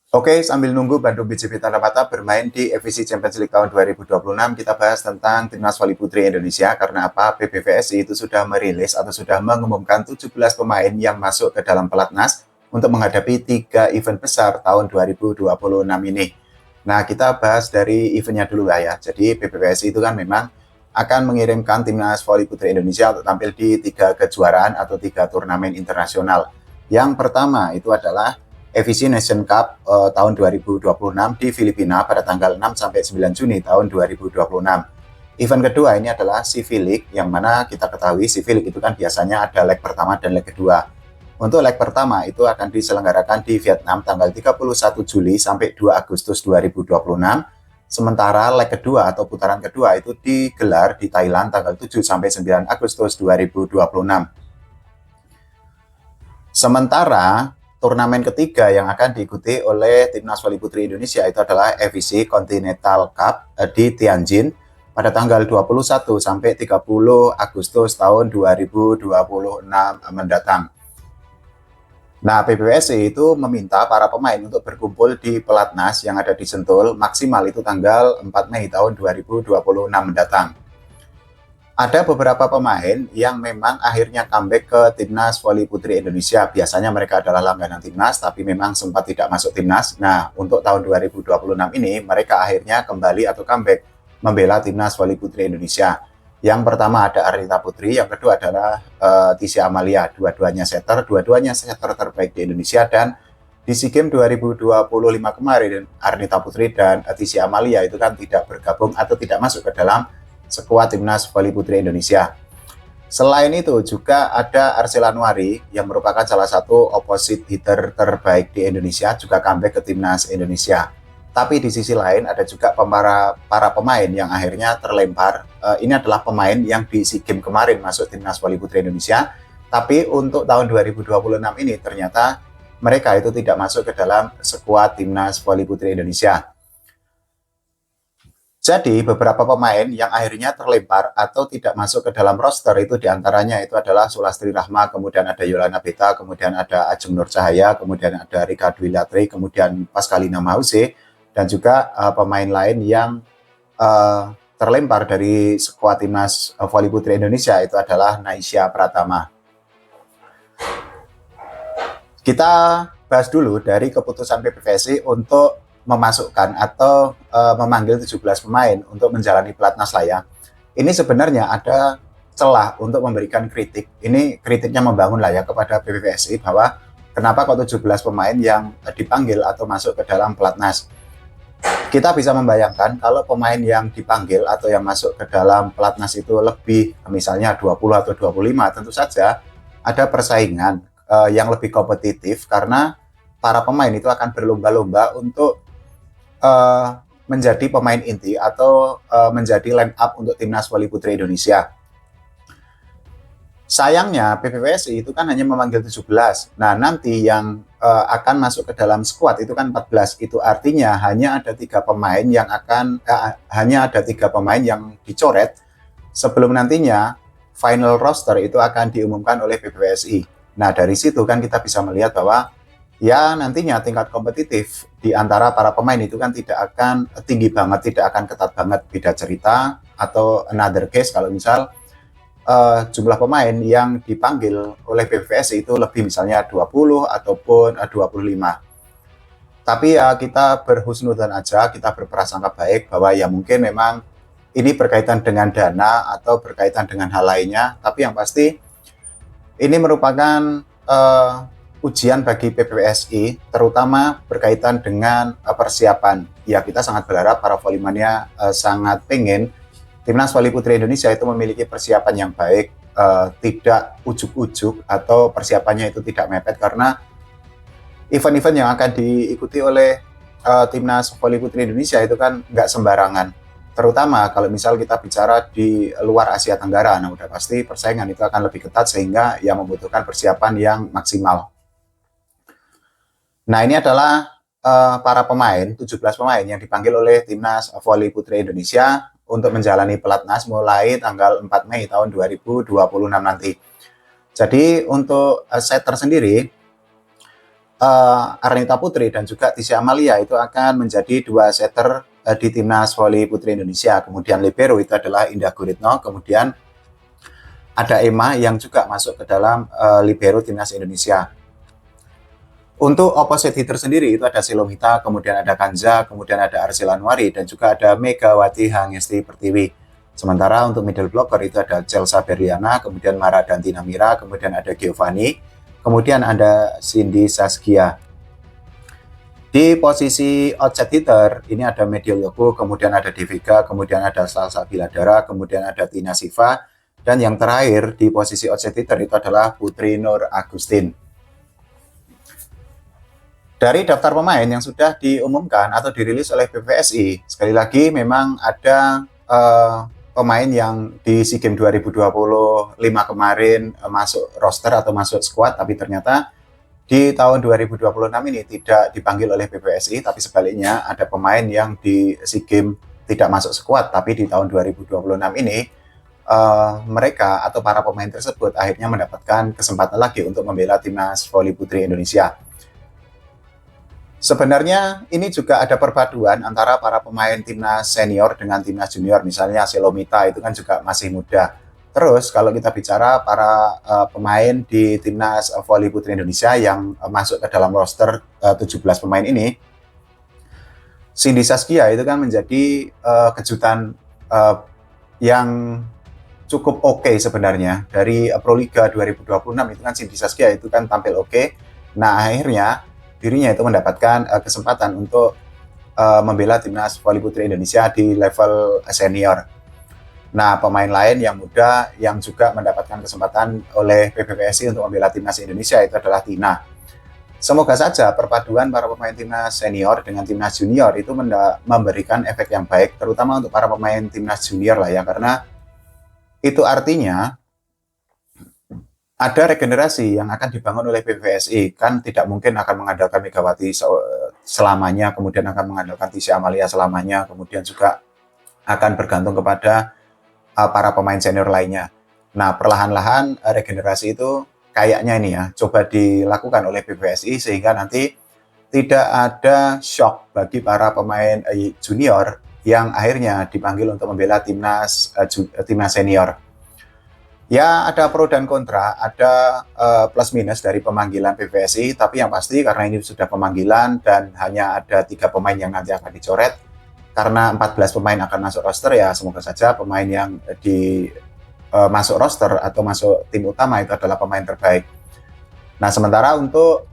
Oke, sambil nunggu Bandung BJB Tanah Mata bermain di FIC Champions League tahun 2026, kita bahas tentang Timnas Voli Putri Indonesia. Karena apa? PBVSI itu sudah merilis atau sudah mengumumkan 17 pemain yang masuk ke dalam pelatnas untuk menghadapi 3 event besar tahun 2026 ini. Nah, kita bahas dari eventnya dulu lah ya. Jadi PBVSI itu kan memang akan mengirimkan Timnas Voli Putri Indonesia untuk tampil di 3 kejuaraan atau 3 turnamen internasional. Yang pertama itu adalah FIC Nation Cup tahun 2026 di Filipina pada tanggal 6 sampai 9 Juni tahun 2026. Event kedua ini adalah CV League, yang mana kita ketahui CV League itu kan biasanya ada leg pertama dan leg kedua. Untuk leg pertama itu akan diselenggarakan di Vietnam tanggal 31 Juli sampai 2 Agustus 2026. Sementara leg kedua atau putaran kedua itu digelar di Thailand tanggal 7 sampai 9 Agustus 2026. Sementara turnamen ketiga yang akan diikuti oleh Timnas Voli Putri Indonesia itu adalah FIC Continental Cup di Tianjin pada tanggal 21 sampai 30 Agustus tahun 2026 mendatang. Nah, PBVSI itu meminta para pemain untuk berkumpul di pelatnas yang ada di Sentul maksimal itu tanggal 4 Mei tahun 2026 mendatang. Ada beberapa pemain yang memang akhirnya comeback ke Timnas Voli Putri Indonesia. Biasanya mereka adalah langganan Timnas, tapi memang sempat tidak masuk Timnas. Nah, untuk tahun 2026 ini, mereka akhirnya kembali atau comeback membela Timnas Voli Putri Indonesia. Yang pertama ada Arnita Putri, yang kedua adalah Tisha Amalia. Dua-duanya setter terbaik di Indonesia. Dan di SEA Games 2025 kemarin, Arnita Putri dan Tisha Amalia itu kan tidak bergabung atau tidak masuk ke dalam skuad Timnas Voli Putri Indonesia. Selain itu juga ada Arcela Nuari yang merupakan salah satu opposite hitter terbaik di Indonesia, juga comeback ke Timnas Indonesia. Tapi di sisi lain ada juga para pemain yang akhirnya terlempar. Ini adalah pemain yang di SEA Games kemarin masuk Timnas Voli Putri Indonesia, tapi untuk tahun 2026 ini ternyata mereka itu tidak masuk ke dalam skuad Timnas Voli Putri Indonesia. Jadi beberapa pemain yang akhirnya terlempar atau tidak masuk ke dalam roster itu diantaranya itu adalah Sulastri Rahma, kemudian ada Yolanda Beta, kemudian ada Ajeng Nur Cahaya, kemudian ada Rika Dwi Latri, kemudian Pascalina Mause, dan juga pemain lain yang terlempar dari skuad Timnas Voli Putri Indonesia itu adalah Naisha Pratama. Kita bahas dulu dari keputusan PBVSI untuk memasukkan atau memanggil 17 pemain untuk menjalani pelatnas lah ya. Ini sebenarnya ada celah untuk memberikan kritik. Ini kritiknya membangun lah ya kepada PBVSI bahwa kenapa kok 17 pemain yang dipanggil atau masuk ke dalam pelatnas. Kita bisa membayangkan kalau pemain yang dipanggil atau yang masuk ke dalam pelatnas itu lebih misalnya 20 atau 25, tentu saja ada persaingan yang lebih kompetitif karena para pemain itu akan berlomba-lomba untuk menjadi pemain inti atau menjadi line up untuk Timnas Voli Putri Indonesia. Sayangnya PBVSI itu kan hanya memanggil 17. Nah, nanti yang akan masuk ke dalam skuad itu kan 14. Itu artinya hanya ada 3 pemain yang dicoret sebelum nantinya final roster itu akan diumumkan oleh PBVSI. Nah, dari situ kan kita bisa melihat bahwa ya nantinya tingkat kompetitif di antara para pemain itu kan tidak akan tinggi banget, tidak akan ketat banget. Beda cerita atau another case kalau misal jumlah pemain yang dipanggil oleh PBVSI itu lebih misalnya 20 ataupun 25. Tapi ya kita berhusnudzon aja, kita berprasangka baik bahwa ya mungkin memang ini berkaitan dengan dana atau berkaitan dengan hal lainnya. Tapi yang pasti ini merupakan ujian bagi PBVSI, terutama berkaitan dengan persiapan. Ya, kita sangat berharap para volley-mania sangat pengen Timnas Voli Putri Indonesia itu memiliki persiapan yang baik, tidak ujuk-ujuk atau persiapannya itu tidak mepet, karena event-event yang akan diikuti oleh Timnas Voli Putri Indonesia itu kan nggak sembarangan. Terutama kalau misal kita bicara di luar Asia Tenggara, nah udah pasti persaingan itu akan lebih ketat sehingga ya membutuhkan persiapan yang maksimal. Nah, ini adalah para pemain, 17 pemain yang dipanggil oleh Timnas Voli Putri Indonesia untuk menjalani pelatnas mulai tanggal 4 Mei tahun 2026 nanti. Jadi untuk setter sendiri, Arnita Putri dan juga Tisha Amalia itu akan menjadi dua setter di timnas voli putri Indonesia. Kemudian libero itu adalah Indah Guritno, kemudian ada Emma yang juga masuk ke dalam libero timnas Indonesia. Untuk opposite hitter sendiri itu ada Silomita, kemudian ada Kanza, kemudian ada Arsila Anwari, dan juga ada Megawati Hangesti Pertiwi. Sementara untuk middle blocker itu ada Chelsea Berliana, kemudian Mara Dantina Mira, kemudian ada Giovanni, kemudian ada Cindy Saskia. Di posisi outside hitter ini ada Medial Yoko, kemudian ada Devika, kemudian ada Salsa Biladara, kemudian ada Tina Siva, dan yang terakhir di posisi outside hitter itu adalah Putri Nur Agustin. Dari daftar pemain yang sudah diumumkan atau dirilis oleh PPSI, sekali lagi memang ada pemain yang di SEA Games 2025 kemarin masuk roster atau masuk squad, tapi ternyata di tahun 2026 ini tidak dipanggil oleh PPSI, tapi sebaliknya ada pemain yang di SEA Games tidak masuk squad, tapi di tahun 2026 ini mereka atau para pemain tersebut akhirnya mendapatkan kesempatan lagi untuk membela timnas voli putri Indonesia. Sebenarnya ini juga ada perpaduan antara para pemain timnas senior dengan timnas junior, misalnya Silomita itu kan juga masih muda. Terus kalau kita bicara para pemain di timnas voli putri Indonesia yang masuk ke dalam roster 17 pemain ini, Cindy Saskia itu kan menjadi kejutan yang cukup oke sebenarnya. Dari Proliga 2026 itu kan Cindy Saskia itu kan tampil oke. Nah akhirnya dirinya itu mendapatkan kesempatan untuk membela timnas voli putri Indonesia di level senior. Nah, pemain lain yang muda yang juga mendapatkan kesempatan oleh PPPSI untuk membela timnas Indonesia itu adalah Tina. Semoga saja perpaduan para pemain timnas senior dengan timnas junior itu memberikan efek yang baik, terutama untuk para pemain timnas junior lah ya, karena itu artinya ada regenerasi yang akan dibangun oleh PPSI. Kan tidak mungkin akan mengandalkan Megawati selamanya, kemudian akan mengandalkan Tisha Amalia selamanya, kemudian juga akan bergantung kepada para pemain senior lainnya. Nah, perlahan-lahan regenerasi itu kayaknya ini ya, coba dilakukan oleh PPSI sehingga nanti tidak ada shock bagi para pemain junior yang akhirnya dipanggil untuk membela timnas senior. Ya, ada pro dan kontra, ada plus minus dari pemanggilan PPSI, tapi yang pasti karena ini sudah pemanggilan dan hanya ada 3 pemain yang nanti akan dicoret, karena 14 pemain akan masuk roster, ya semoga saja pemain yang masuk roster atau masuk tim utama itu adalah pemain terbaik. Nah, sementara untuk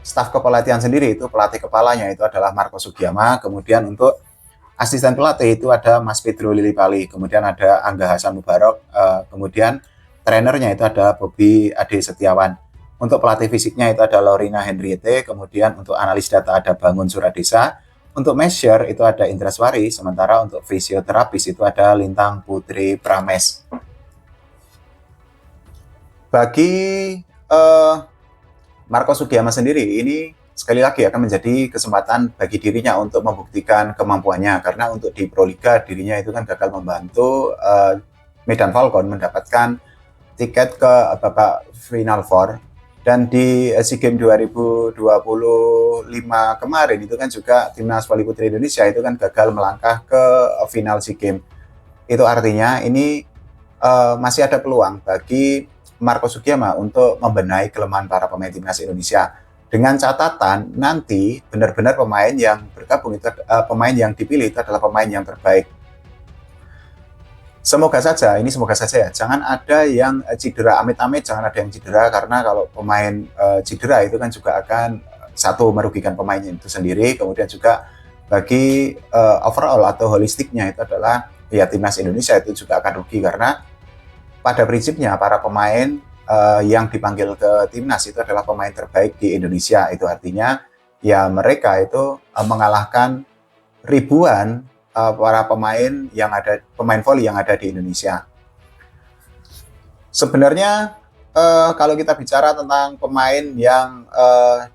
staf kepelatihan sendiri itu pelatih kepalanya itu adalah Marco Sugiyama, kemudian untuk asisten pelatih itu ada Mas Pedro Lilipali, kemudian ada Angga Hasan Mubarok, kemudian trenernya itu ada Bobby Ade Setiawan. Untuk pelatih fisiknya itu ada Lorina Henriette, kemudian untuk analis data ada Bangun Suradesa, untuk measure itu ada Indraswari, sementara untuk fisioterapis itu ada Lintang Putri Prames. Bagi Marco Sugiyama sendiri ini sekali lagi akan menjadi kesempatan bagi dirinya untuk membuktikan kemampuannya, karena untuk di Proliga dirinya itu kan gagal membantu Medan Falcon mendapatkan tiket ke babak Final Four, dan di SEA Games 2025 kemarin itu kan juga timnas voli putri Indonesia itu kan gagal melangkah ke final SEA Games. Itu artinya ini masih ada peluang bagi Marco Sugiyama untuk membenahi kelemahan para pemain timnas Indonesia. Dengan catatan nanti benar-benar pemain yang bergabung itu pemain yang dipilih itu adalah pemain yang terbaik. Semoga saja ya, jangan ada yang cedera, amit-amit jangan ada yang cedera, karena kalau pemain cedera itu kan juga akan satu merugikan pemainnya itu sendiri, kemudian juga bagi overall atau holistiknya itu adalah ya timnas Indonesia itu juga akan rugi, karena pada prinsipnya para pemain yang dipanggil ke timnas itu adalah pemain terbaik di Indonesia. Itu artinya ya mereka itu mengalahkan ribuan para pemain voli yang ada di Indonesia. Sebenarnya kalau kita bicara tentang pemain yang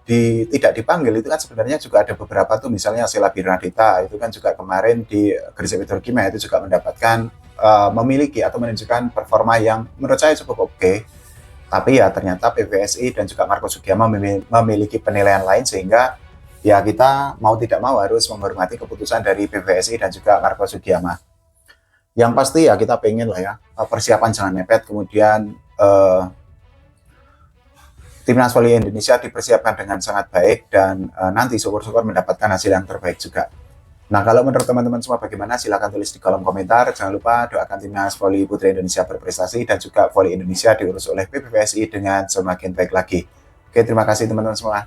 tidak dipanggil itu kan sebenarnya juga ada beberapa tuh, misalnya Sheila Bernadetta itu kan juga kemarin di Gresik Petrokimia itu juga mendapatkan memiliki atau menunjukkan performa yang menurut saya cukup oke. Tapi ya ternyata PBSI dan juga Marco Sugiyama memiliki penilaian lain, sehingga ya kita mau tidak mau harus menghormati keputusan dari PBSI dan juga Marco Sugiyama. Yang pasti ya kita pengen lah ya, persiapan jangan mepet, kemudian Timnas Voli Indonesia dipersiapkan dengan sangat baik, dan nanti syukur-syukur mendapatkan hasil yang terbaik juga. Nah, kalau menurut teman-teman semua bagaimana? Silahkan tulis di kolom komentar. Jangan lupa doakan Timnas Voli Putri Indonesia berprestasi dan juga Voli Indonesia diurus oleh PBVSI dengan semakin baik lagi. Oke, terima kasih teman-teman semua.